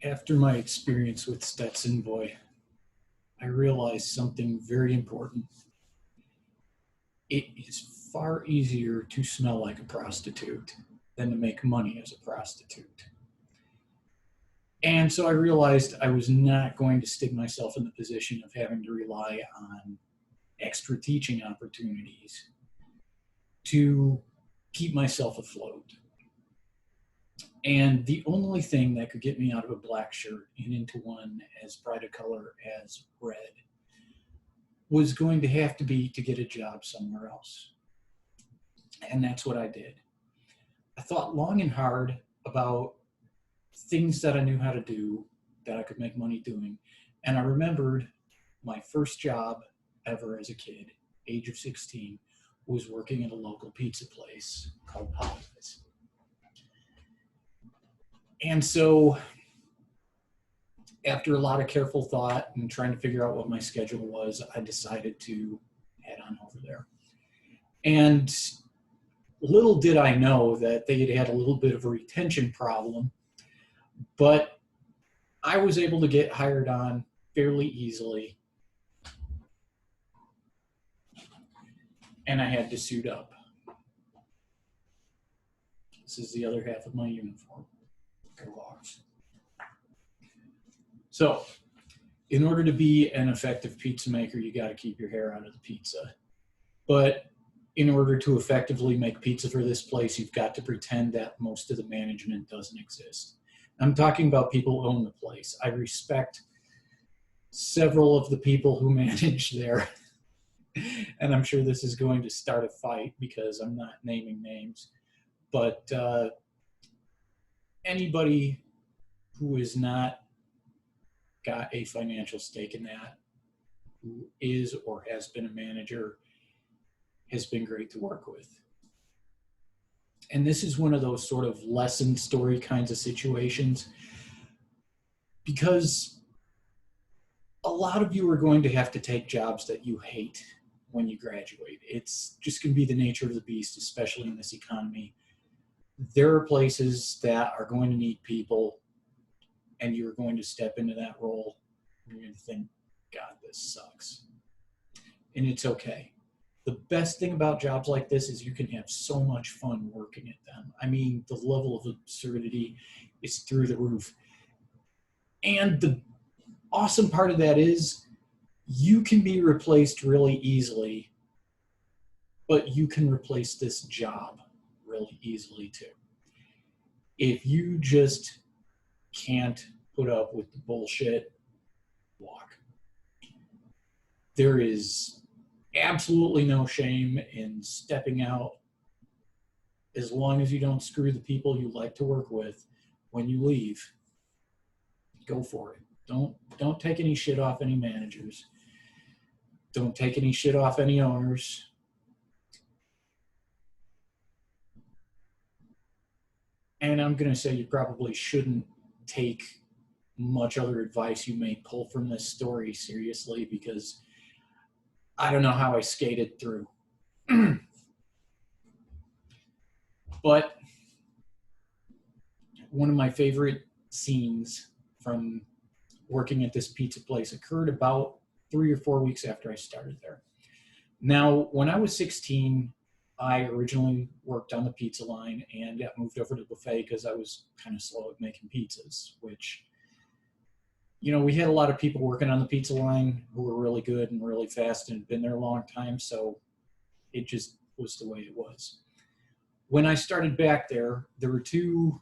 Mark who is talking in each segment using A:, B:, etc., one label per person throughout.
A: After my experience with Stetson Boy, I realized something very important. It is far easier to smell like a prostitute than to make money as a prostitute. And so I realized I was not going to stick myself in the position of having to rely on extra teaching opportunities to keep myself afloat. And the only thing that could get me out of a black shirt and into one as bright a color as red was going to have to be to get a job somewhere else. And that's what I did. I thought long and hard about things that I knew how to do that I could make money doing. And I remembered my first job ever as a kid, age of 16, was working at a local pizza place called Popeyes. And so after a lot of careful thought and trying to figure out what my schedule was, I decided to head on over there. And little did I know that they had a little bit of a retention problem, but I was able to get hired on fairly easily. And I had to suit up. This is the other half of my uniform. Go Hawks. So, in order to be an effective pizza maker, you got to keep your hair out of the pizza. But in order to effectively make pizza for this place, you've got to pretend that most of the management doesn't exist. I'm talking about people who own the place. I respect several of the people who manage there. And I'm sure this is going to start a fight because I'm not naming names. But anybody who is not got a financial stake in that, who is or has been a manager, has been great to work with. And this is one of those sort of lesson story kinds of situations, because a lot of you are going to have to take jobs that you hate when you graduate. It's just going to be the nature of the beast, especially in this economy. There are places that are going to need people, and you're going to step into that role, and you're going to think, God, this sucks. And it's okay. The best thing about jobs like this is you can have so much fun working at them. I mean, the level of absurdity is through the roof. And the awesome part of that is you can be replaced really easily, but you can replace this job really easily too. If you just can't put up with the bullshit, walk. There is absolutely no shame in stepping out, as long as you don't screw the people you like to work with when you leave. Go for it. Don't take any shit off any managers. Don't take any shit off any owners. And I'm going to say you probably shouldn't take much other advice you may pull from this story seriously, because I don't know how I skated through. But one of my favorite scenes from working at this pizza place occurred about 3 or 4 weeks after I started there. Now, when I was 16, I originally worked on the pizza line and got moved over to the buffet because I was kind of slow at making pizzas, which, you know, we had a lot of people working on the pizza line who were really good and really fast and had been there a long time, so it just was the way it was. When I started back there, there were 2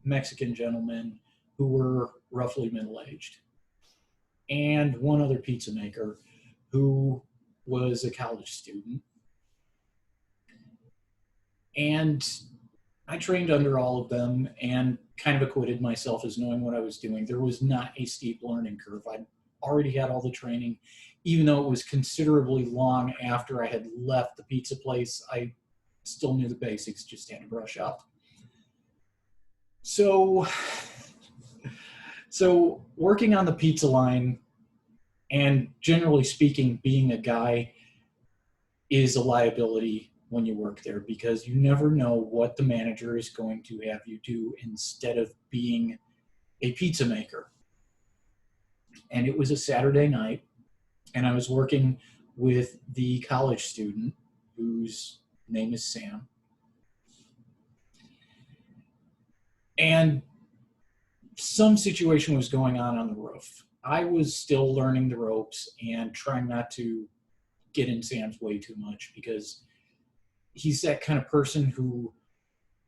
A: Mexican gentlemen who were roughly middle-aged, and one other pizza maker who was a college student. And I trained under all of them and kind of acquitted myself as knowing what I was doing. There was not a steep learning curve. I'd already had all the training. Even though it was considerably long after I had left the pizza place, I still knew the basics, just had to brush up. So working on the pizza line, and generally speaking, being a guy, is a liability when you work there, because you never know what the manager is going to have you do instead of being a pizza maker. And it was a Saturday night, and I was working with the college student whose name is Sam. And some situation was going on the roof. I was still learning the ropes and trying not to get in Sam's way too much, because he's that kind of person who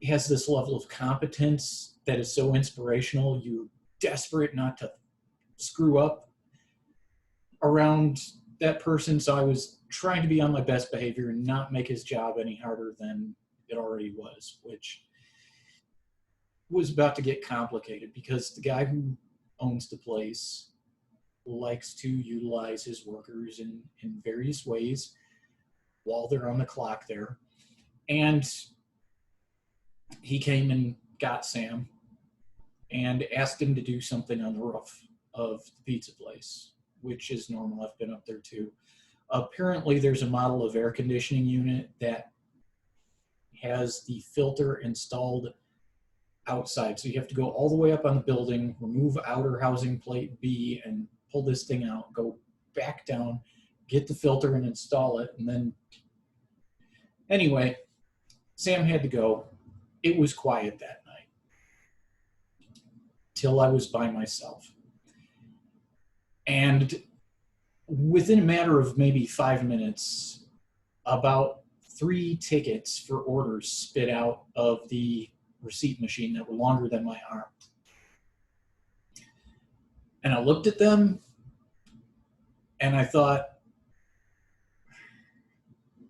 A: has this level of competence that is so inspirational. You're desperate not to screw up around that person. So I was trying to be on my best behavior and not make his job any harder than it already was, which was about to get complicated because the guy who owns the place likes to utilize his workers in various ways while they're on the clock there. And he came and got Sam and asked him to do something on the roof of the pizza place, which is normal. I've been up there too. Apparently there's a model of air conditioning unit that has the filter installed outside. So you have to go all the way up on the building, remove outer housing plate B, and pull this thing out, go back down, get the filter and install it. And then, anyway, Sam had to go. It was quiet that night till I was by myself. And within a matter of maybe 5 minutes, about 3 tickets for orders spit out of the receipt machine that were longer than my arm. And I looked at them and I thought,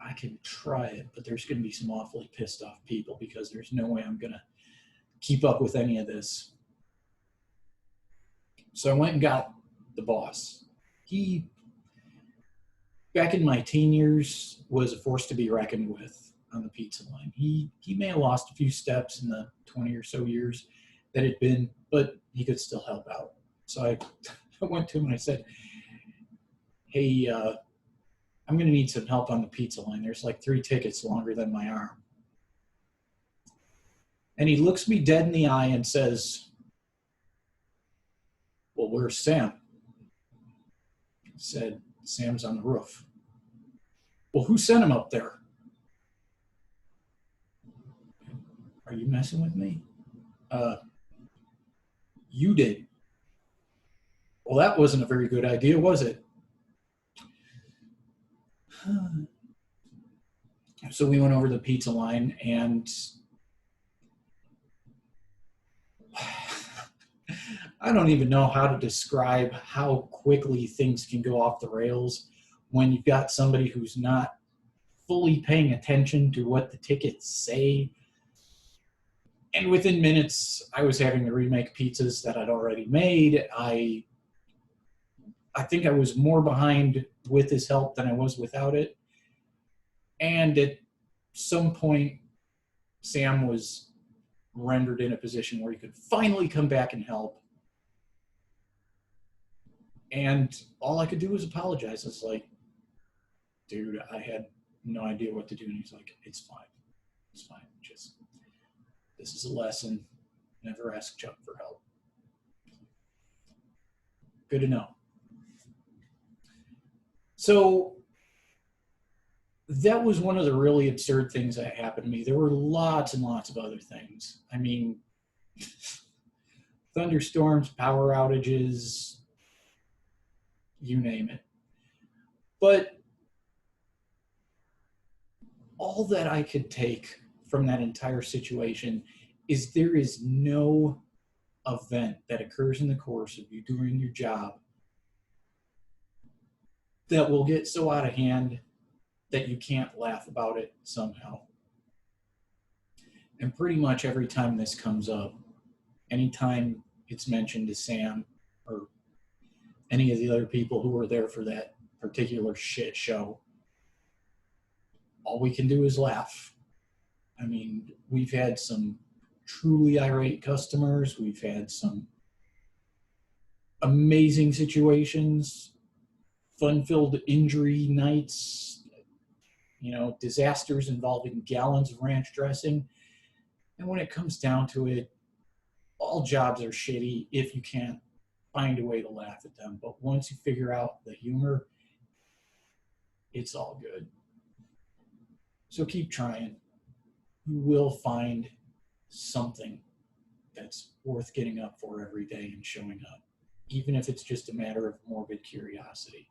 A: I can try it, but there's going to be some awfully pissed off people because there's no way I'm going to keep up with any of this. So I went and got the boss. He, back in my teen years, was a force to be reckoned with on the pizza line. He may have lost a few steps in the 20 or so years that had been, but he could still help out. So I went to him and I said, hey, I'm going to need some help on the pizza line. There's like 3 tickets longer than my arm. And he looks me dead in the eye and says, well, where's Sam? I said, Sam's on the roof. Well, who sent him up there? Are you messing with me? You did. Well, that wasn't a very good idea, was it? So we went over the pizza line, and I don't even know how to describe how quickly things can go off the rails when you've got somebody who's not fully paying attention to what the tickets say. And within minutes, I was having to remake pizzas that I'd already made. I think I was more behind with his help than I was without it. And at some point, Sam was rendered in a position where he could finally come back and help. And all I could do was apologize. It's like, dude, I had no idea what to do. And he's like, it's fine. It's fine. Just, this is a lesson. Never ask Chuck for help. Good to know. So that was one of the really absurd things that happened to me. There were lots and lots of other things. I mean, thunderstorms, power outages, you name it. But all that I could take from that entire situation is there is no event that occurs in the course of you doing your job that will get so out of hand that you can't laugh about it somehow. And pretty much every time this comes up, anytime it's mentioned to Sam or any of the other people who were there for that particular shit show, all we can do is laugh. I mean, we've had some truly irate customers. We've had some amazing situations, fun-filled injury nights, you know, disasters involving gallons of ranch dressing. And when it comes down to it, all jobs are shitty if you can't find a way to laugh at them. But once you figure out the humor, it's all good. So keep trying. You will find something that's worth getting up for every day and showing up, even if it's just a matter of morbid curiosity.